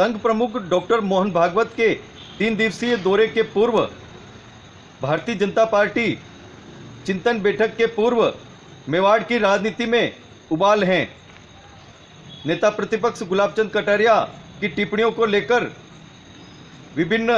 संघ प्रमुख डॉक्टर मोहन भागवत के 3 दिवसीय दौरे के पूर्व, भारतीय जनता पार्टी चिंतन बैठक के पूर्व मेवाड़ की राजनीति में उबाल हैं। नेता प्रतिपक्ष गुलाबचंद कटारिया की टिप्पणियों को लेकर विभिन्न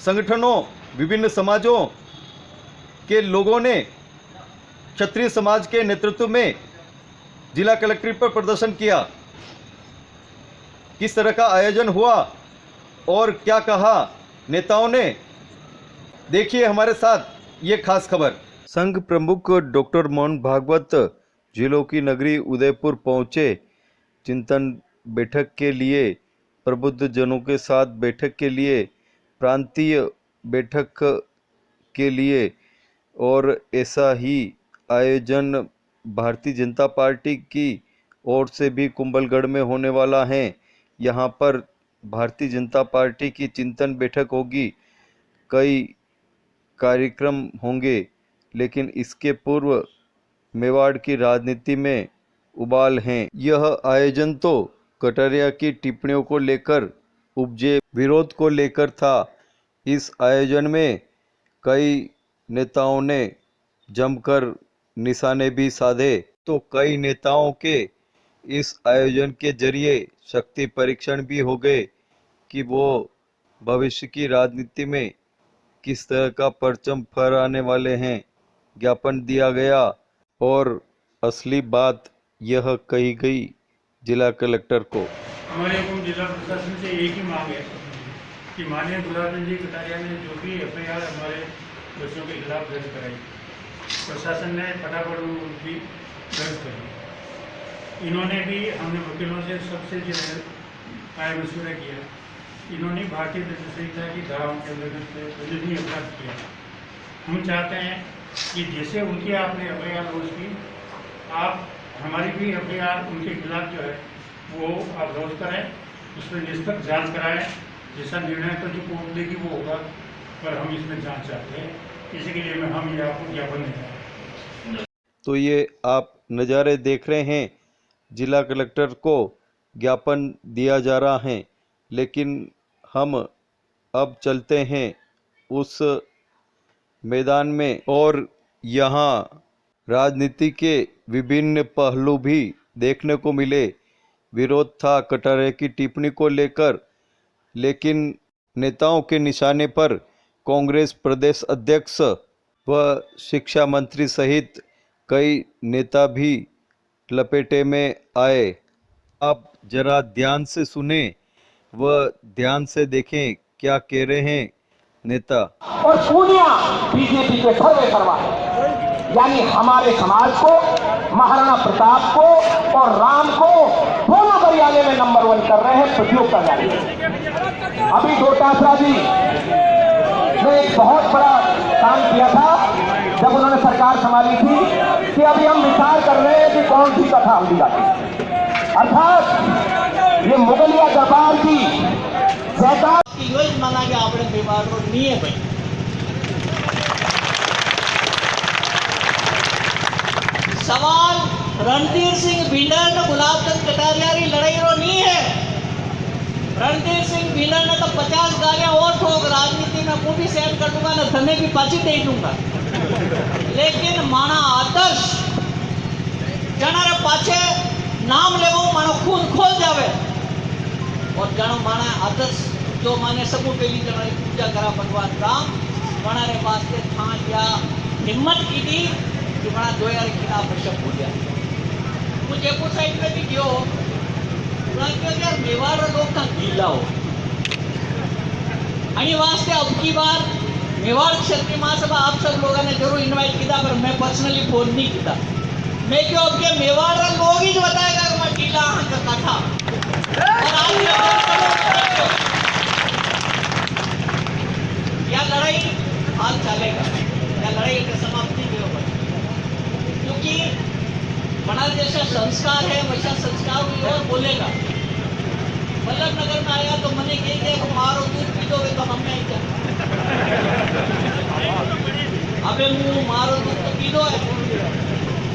संगठनों, विभिन्न समाजों के लोगों ने क्षत्रिय समाज के नेतृत्व में जिला कलेक्ट्रेट पर प्रदर्शन किया। किस तरह का आयोजन हुआ और क्या कहा नेताओं ने, देखिए हमारे साथ ये खास खबर। संघ प्रमुख डॉक्टर मोहन भागवत जिलों की नगरी उदयपुर पहुंचे। चिंतन बैठक के लिए, प्रबुद्ध जनों के साथ बैठक के लिए, प्रांतीय बैठक के लिए, और ऐसा ही आयोजन भारतीय जनता पार्टी की ओर से भी कुंभलगढ़ में होने वाला है। यहाँ पर भारतीय जनता पार्टी की चिंतन बैठक होगी, कई कार्यक्रम होंगे, लेकिन इसके पूर्व मेवाड़ की राजनीति में उबाल हैं। यह आयोजन तो कटारिया की टिप्पणियों को लेकर उपजे विरोध को लेकर था। इस आयोजन में कई नेताओं ने जमकर निशाने भी साधे, तो कई नेताओं के इस आयोजन के जरिए शक्ति परीक्षण भी हो गए कि वो भविष्य की राजनीति में किस तरह का परचम फहराने वाले हैं। ज्ञापन दिया गया और असली बात यह कही गई जिला कलेक्टर को। हमारे हुकुम जिला प्रशासन से एक ही मांग है कि माननीय गुलाबचंद जी कटारिया ने जो भी एफआईआर हमारे बच्चों के खिलाफ दर्ज कराई, प्रशासन ने फटाफट उनकी दर्ज करी। इन्होंने भी, हमने वकीलों से सबसे जो है राय मशवरा किया, इन्होंने भारतीय दंड संहिता की धाराओं के अंतर्गत दंडनीय अपराध किया। हम चाहते हैं कि जैसे उनकी आपने एफआईआर लॉन्च की, आप हमारी भी एफआईआर उनके खिलाफ जो है वो आप लॉन्च करें, उस पर निष्पक्ष जाँच कराएँ। जैसा निर्णय तो जो कोर्ट देगी वो होगा, पर हम इसमें जाँच चाहते हैं, इसी के लिए हम ये आपको ज्ञापन देते हैं। तो ये आप नज़ारे देख रहे हैं, जिला कलेक्टर को ज्ञापन दिया जा रहा है। लेकिन हम अब चलते हैं उस मैदान में, और यहाँ राजनीति के विभिन्न पहलू भी देखने को मिले। विरोध था कटारिया की टिप्पणी को लेकर, लेकिन नेताओं के निशाने पर कांग्रेस प्रदेश अध्यक्ष व शिक्षा मंत्री सहित कई नेता भी लपेटे में आए। आप जरा ध्यान से सुने व ध्यान से देखें क्या कह रहे हैं नेता। और पूर्णिया बीजेपी के सर्वे करवा है, यानी हमारे समाज को, महाराणा प्रताप को और राम को दोनों बरियाले में नंबर 1 कर रहे हैं, प्रतियोगिता जारी है। अभी डोटासरा जी ने एक बहुत बड़ा काम किया था जब उन्होंने सरकार संभाली थी, कि अभी हम विचार कर रहे हैं कि कौन सी कथा हम दी जाती, अर्थात ये मुगलिया दरबार की सरकार की योजना मांगा कि आपने बीमार को नहीं है भाई। सवाल रणधीर सिंह भींडर ने गुलाबचंद कटारिया की लड़ाई रो नहीं है। रणधीर सिंह भींडर ने तो 50 गालियां और ठोक राजनीति में वो भी सेट कर दूंगा, न धने भी पाची दे दूंगा, लेकिन माना आदर्श जनारे पाछे नाम लेवो मानो खून खोल जावे, और जानो माना आदर्श जो माने सबू पहली जनारी पूजा करा भगवान राम, माने वास्ते था या हिम्मत की थी कि बड़ा 2000 खिलाफ शब्द हो गया। वो जयपुर साइड में भी गयो, यार मेवाड़ लोग का गीला हो, आणि वास्ते अब की बार मेवाड़ क्षत्रिय महासभा आप सब लोगों ने जरूर इनवाइट किया, पर मैं पर्सनली फोन नहीं किया। मैं क्यों अब के मेवाड़ लोग ही जो बताएगा कि मैं गीला का था, और आज या लड़ाई हाल चलेगा, या लड़ाई की समाप्ति नहीं होगा, क्योंकि बड़ा जैसा संस्कार है वैसा संस्कार हुई और बोलेगा। वल्लभ नगर में आया तो मैंने कह दिया कि मारो दूध पी दोगे तो हम नहीं क्या, अबे मुंह मारो दूध तो पी दो है,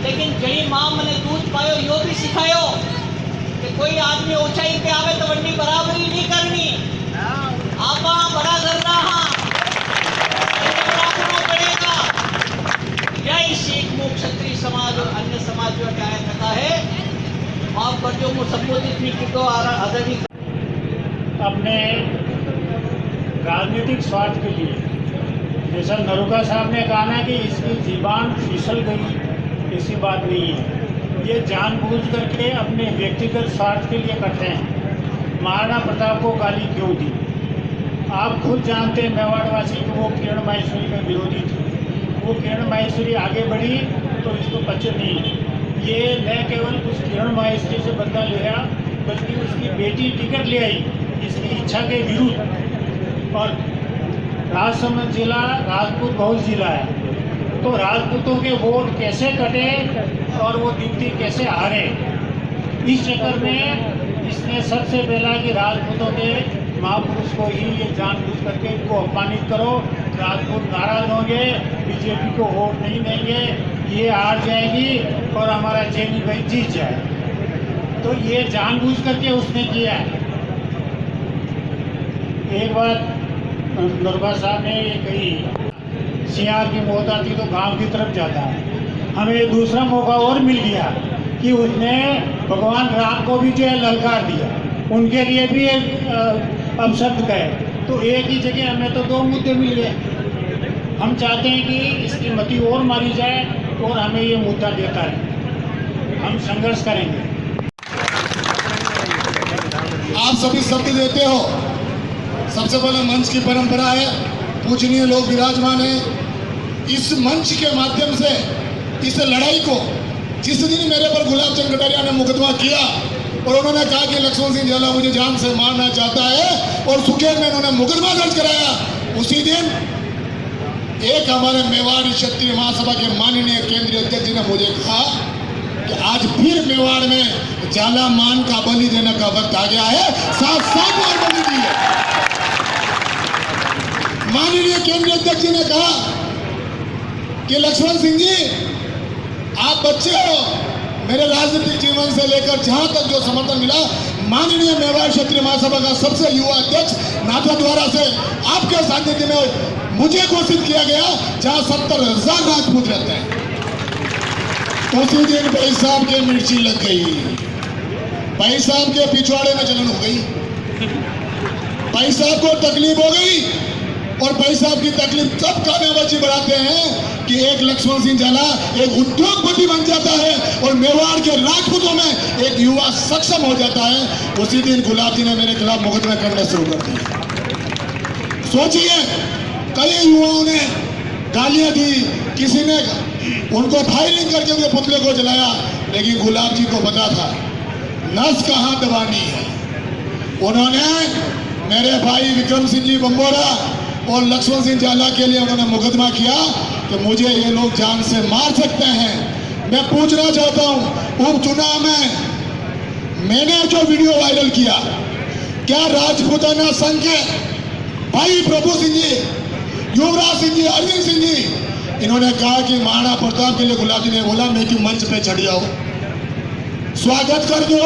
लेकिन जड़ी माँ मैंने दूध पायो यो भी सिखायो कि कोई आदमी ऊंचाई पे आवे तो वंडी बराबरी नहीं करनी। आप बड़ा करना पड़ेगा। जय सिख मुख क्षत्रिय समाज और अन्य समाजों का कथा है। माफ कर जो मुझे संबोधित नहीं की तो आदरणीय अपने राजनीतिक स्वार्थ के लिए, जैसा नरोगा साहब ने कहा ना कि इसकी जीबान फिसल गई, ऐसी बात नहीं है। ये जानबूझ करके अपने व्यक्तिगत स्वार्थ के लिए करते हैं। महाराणा प्रताप को गाली क्यों दी? आप खुद जानते हैं मेवाड़वासी कि वो किरण माहेश्वरी में विरोधी थी। वो किरण माहेश्वरी आगे बढ़ी तो इसको पचे नहीं। ये न केवल उस किरण माहेश्वरी से बदला लिया, बल्कि उसकी बेटी टिकट ले आई इसकी इच्छा के विरुद्ध। और राजसमंद जिला राजपूत बहुल जिला है, तो राजपूतों के वोट कैसे कटे और वो दीप्ति कैसे हारे, इस चक्कर में इसने सबसे पहला कि राजपूतों के महापुरुष को ही ये जानबूझ करके इनको अपमानित करो। राजपूत नाराज होंगे, बीजेपी को वोट नहीं देंगे, ये हार जाएगी और हमारा चेनी भाई जीत जाए। तो ये जानबूझ करके उसने किया है। एक बार नरवा साहब ने ये कही, सियार की मौत आती तो गांव की तरफ जाता है। हमें दूसरा मौका और मिल गया कि उसने भगवान राम को भी जो है ललकार दिया, उनके लिए भी एक अपशब्द कहे। तो एक ही जगह हमें तो दो मुद्दे मिल गए। हम चाहते हैं कि इसकी मति और मारी जाए और हमें ये मुद्दा देता है। हम संघर्ष करेंगे। आप सभी शब्द देते हो। सबसे पहले मंच की परंपरा है, पूजनीय लोग विराजमान हैं। इस मंच के माध्यम से इस लड़ाई को, जिस दिन मेरे पर गुलाब चंद कटारिया ने मुकदमा किया और उन्होंने कहा कि लक्ष्मण सिंह झाला मुझे जान से मारना चाहता है और सुखेर में उन्होंने मुकदमा दर्ज कराया, उसी दिन एक हमारे मेवाड़ क्षत्रिय महासभा के माननीय केंद्रीय अध्यक्ष जी ने मुझे कहा कि आज फिर मेवाड़ में झाला मान का बलि देने का वक्त आ गया है। 7 बार बलि दी है। माननीय केंद्रीय अध्यक्ष जी ने कहा कि लक्ष्मण सिंह जी आप बच्चे हो, मेरे राजनीतिक जीवन से लेकर जहां तक जो समर्थन मिला, माननीय मेवाड़ क्षत्रिय महासभा का सबसे युवा अध्यक्ष नाथद्वारा से आपके सानिध्य में मुझे घोषित किया गया, जहां 70,000 राजपूत रहते हैं। उसी दिन भाई साहब के मिर्ची लग गई, भाई साहब के पिछवाड़े में जलन हो गई, भाई साहब को तकलीफ हो गई। और भाई साहब की तकलीफ तब कामयाबी बढ़ाते हैं कि एक लक्ष्मण सिंह झाला एक उद्योगपति बन जाता है और मेवाड़ के राजपूतों में एक युवा सक्षम हो जाता है। उसी दिन गुलाब जी ने मेरे खिलाफ मुकदमे करने शुरू कर दिए। सोचिए, कई युवाओं ने गालियां दी, किसी ने उनको फायरिंग करके उनके पुतले को जलाया, लेकिन गुलाब जी को पता था नस कहाँ दबानी है। उन्होंने मेरे भाई विक्रम सिंह जी बंबोरा और लक्ष्मण सिंह झाला के लिए उन्होंने मुकदमा किया कि मुझे ये लोग जान से मार सकते हैं। मैं पूछना चाहता हूं, उपचुनाव में मैंने जो वीडियो वायरल किया, क्या राजपूताना संघ के भाई प्रभु सिंह जी, युवराज सिंह जी, अरविंद सिंह जी, इन्होंने कहा कि महाराणा प्रताप के लिए गुलाब जी ने बोला मैं क्यों मंच पे चढ़ जाऊं, स्वागत कर दो।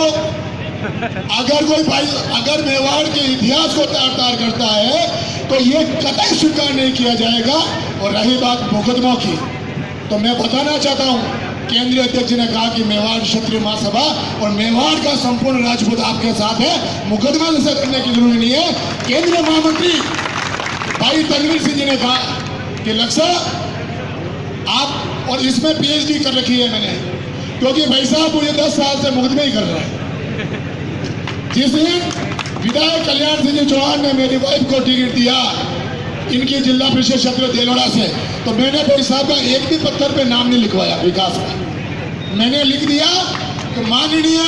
अगर कोई भाई अगर मेवाड़ के इतिहास को तार तार करता है तो ये कतई स्वीकार नहीं किया जाएगा। और रही बात मुकदमों की, तो मैं बताना चाहता हूं, केंद्रीय अध्यक्ष ने कहा कि मेवाड़ क्षत्रिय महासभा और मेवाड़ का संपूर्ण राजपूत आपके साथ है, मुकदमा जैसे करने की जरूरी नहीं है। केंद्रीय महामंत्री भाई तनवीर सिंह जी ने कहा कि लक्ष्य आप, और इसमें PhD कर रखी है मैंने, क्योंकि भाई साहब मुझे 10 साल से मुकदमे ही कर रहे हैं। जिस दिन विधायक कल्याण सिंह जी चौहान ने मेरी वाइफ को टिकट दिया इनकी जिला परिषद क्षेत्र देलोड़ा से, तो मैंने भाई साहब का एक भी पत्थर पे नाम नहीं लिखवाया विकास का। मैंने लिख दिया कि माननीय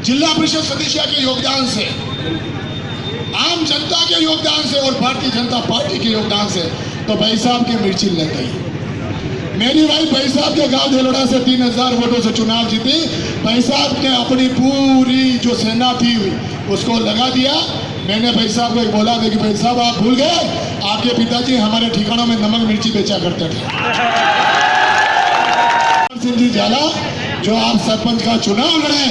जिला परिषद सदस्य के योगदान से, आम जनता के योगदान से और भारतीय जनता पार्टी के योगदान से, तो भाई साहब की मिर्ची लग गई। मेरी वाइफ भाई साहब के गांव देलोड़ा से 3000 वोटों से चुनाव जीती। भाई साहब ने अपनी पूरी जो सेना थी उसको लगा दिया। मैंने भाई साहब को बोला था कि भाई साहब आप भूल गए, आपके पिताजी हमारे ठिकानों में नमक मिर्ची बेचा करते थे। सिंह जी झाला जो आप सरपंच का चुनाव लड़े,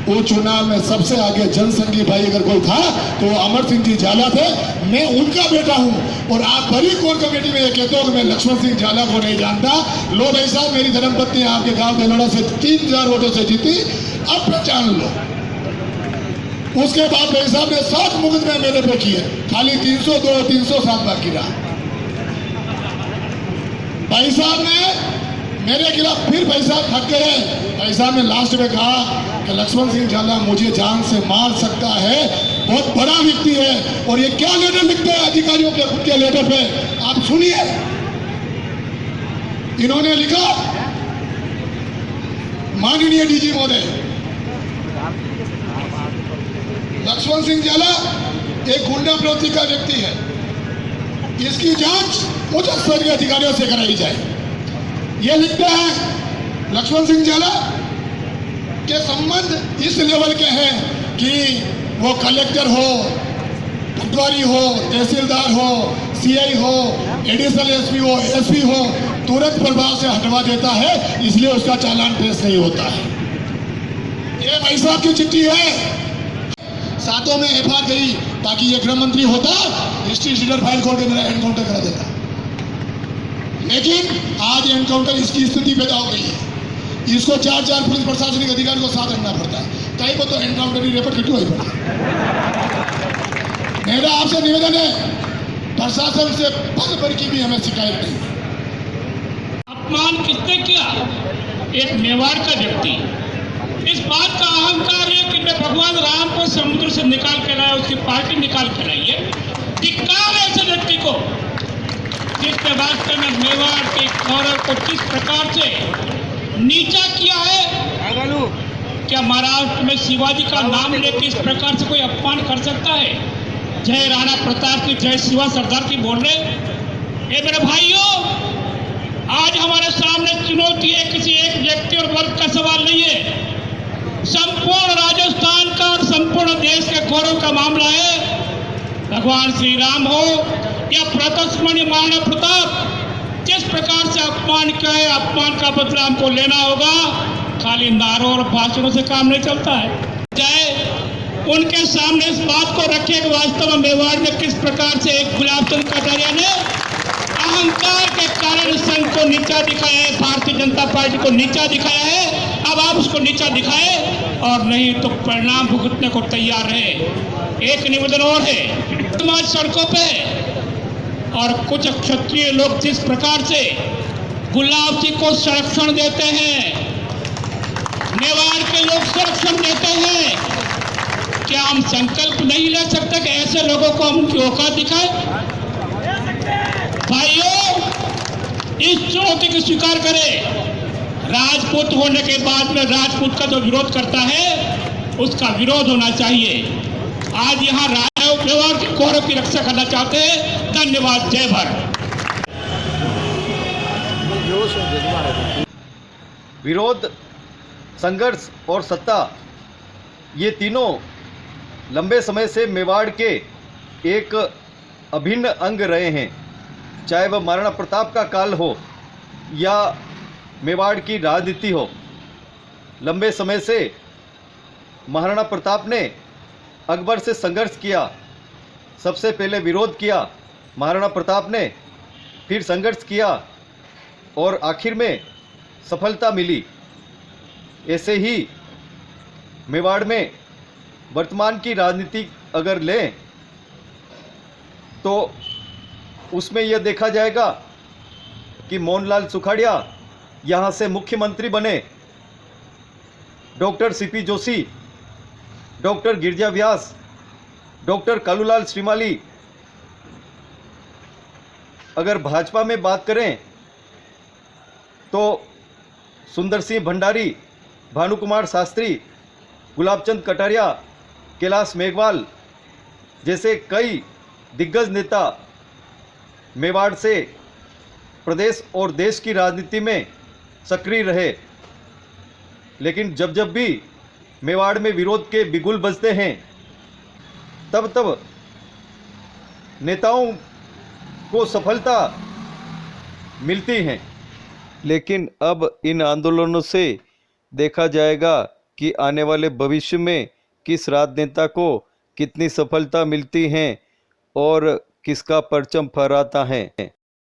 वो चुनाव में सबसे आगे जनसंघी भाई अगर कोई था तो वो अमर सिंह जी झाला थे। मैं उनका बेटा हूं और आप बड़ी कोर कमेटी में ये कहते हो कि मैं लक्ष्मण सिंह झाला को नहीं जानता। लो भाई साहब, मेरी धर्मपत्नी आपके गांव देलोड़ा से 3000 वोटों से जीती, अब पहचान लो। उसके बाद भाई साहब ने 7 मुकदमे मेरे पे किए, खाली 302 307 बाकी रहा। भाई साहब ने मेरे खिलाफ फिर भाई साहब थक गए। भाई साहब ने लास्ट में कहा कि लक्ष्मण सिंह झाला मुझे जान से मार सकता है, बहुत बड़ा व्यक्ति है। और ये क्या लेटर लिखते हैं अधिकारियों के खुद के लेटर पे, आप सुनिए। इन्होंने लिखा, माननीय डीजी महोदय, लक्ष्मण सिंह झाला एक गुंडा प्रवृत्ति का व्यक्ति है, इसकी जांच उच्च स्तरीय अधिकारियों से कराई जाए। ये लिखते हैं लक्ष्मण सिंह झाला के संबंध इस लेवल के हैं कि वो कलेक्टर हो, पटवारी हो, तहसीलदार हो, सीआई हो, एडिशनल एसपी हो, एसपी हो, तुरंत प्रभाव से हटवा देता है, इसलिए उसका चालान पेश नहीं होता है। ये भाई साहब की चिट्ठी है। सातों में एफआईआर गई ताकि ये गृह मंत्री होता, हिस्ट्री शीटर फाइल खोल के मेरा एनकाउंटर करा देता। लेकिन आज एनकाउंटर इसकी स्थिति पैदा हो गई है। इसको 4 पुलिस प्रशासनिक अधिकारी को साथ रखना पड़ता है। कहीं को तो एनकाउंटर ही रेपट किट हुई पड़ता है। मेरा आपसे निवेदन है, प्रशासन से पल भर की भी हमें शिकायत नहीं। अपमान किसने किया? एक मेवाड़ का व्यक्ति। इस बात का अहंकार है कि मैं भगवान राम को समुद्र से निकाल के लाया, उसकी पार्टी निकाल के लाई है। धिक्कार है ऐसे व्यक्ति को जिसने वास्तव में मेवाड़ के गौरव को किस प्रकार से नीचा किया है। क्या महाराष्ट्र में शिवाजी का नाम लेकर इस प्रकार से कोई अपमान कर सकता है? जय राणा प्रताप की, जय शिवा सरदार की बोल रहे। ये मेरे भाइयों, आज हमारे सामने चुनौती है, किसी एक व्यक्ति और वर्ग का सवाल नहीं है, संपूर्ण राजस्थान का और संपूर्ण देश के गौरव का मामला है। भगवान श्री राम हो या प्रतस्मरणीय महाराणा प्रताप, जिस प्रकार से अपमान किया है, अपमान का बदला हमको लेना होगा। खाली नारों और भाषणों से काम नहीं चलता है। चाहे उनके सामने इस बात को रखे कि वास्तव में मेवाड़ में किस प्रकार से एक गुलाब चंद कटारिया ने अहंकार के कारण संघ को नीचा दिखाया है, भारतीय जनता पार्टी को नीचा दिखाया है। अब आप उसको नीचा दिखाए और नहीं तो परिणाम भुगतने को तैयार रहे। एक निवेदन और है, समाज सड़कों पे और कुछ क्षत्रिय लोग जिस प्रकार से गुलाब जी को संरक्षण देते हैं, मेवाड़ के लोग संरक्षण देते हैं, क्या हम संकल्प नहीं ले सकते कि ऐसे लोगों को हम उनकी औकात दिखाएं? भाइयों, इस चुनौती को स्वीकार करें। राजपूत होने के बाद में राजपूत का जो विरोध करता है उसका विरोध होना चाहिए। आज यहाँ मेवाड़ के गौरव की रक्षा करना चाहते हैं। धन्यवाद। जय भारत। विरोध, संघर्ष और सत्ता, ये तीनों लंबे समय से मेवाड़ के एक अभिन्न अंग रहे हैं। चाहे वह महाराणा प्रताप का काल हो या मेवाड़ की राजनीति हो, लंबे समय से महाराणा प्रताप ने अकबर से संघर्ष किया। सबसे पहले विरोध किया महाराणा प्रताप ने, फिर संघर्ष किया और आखिर में सफलता मिली। ऐसे ही मेवाड़ में वर्तमान की राजनीति अगर लें तो उसमें यह देखा जाएगा कि मोहनलाल सुखाड़िया यहाँ से मुख्यमंत्री बने, doctor CP Joshi, doctor Girija Vyas, doctor Kalulal Shrimali. अगर भाजपा में बात करें तो सुंदर सिंह भंडारी, भानुकुमार शास्त्री, गुलाबचंद कटारिया, कैलाश मेघवाल जैसे कई दिग्गज नेता मेवाड़ से प्रदेश और देश की राजनीति में सक्रिय रहे। लेकिन जब जब भी मेवाड़ में विरोध के बिगुल बजते हैं तब तब नेताओं को सफलता मिलती है। लेकिन अब इन आंदोलनों से देखा जाएगा कि आने वाले भविष्य में किस राजनेता को कितनी सफलता मिलती है और किसका परचम फहराता है।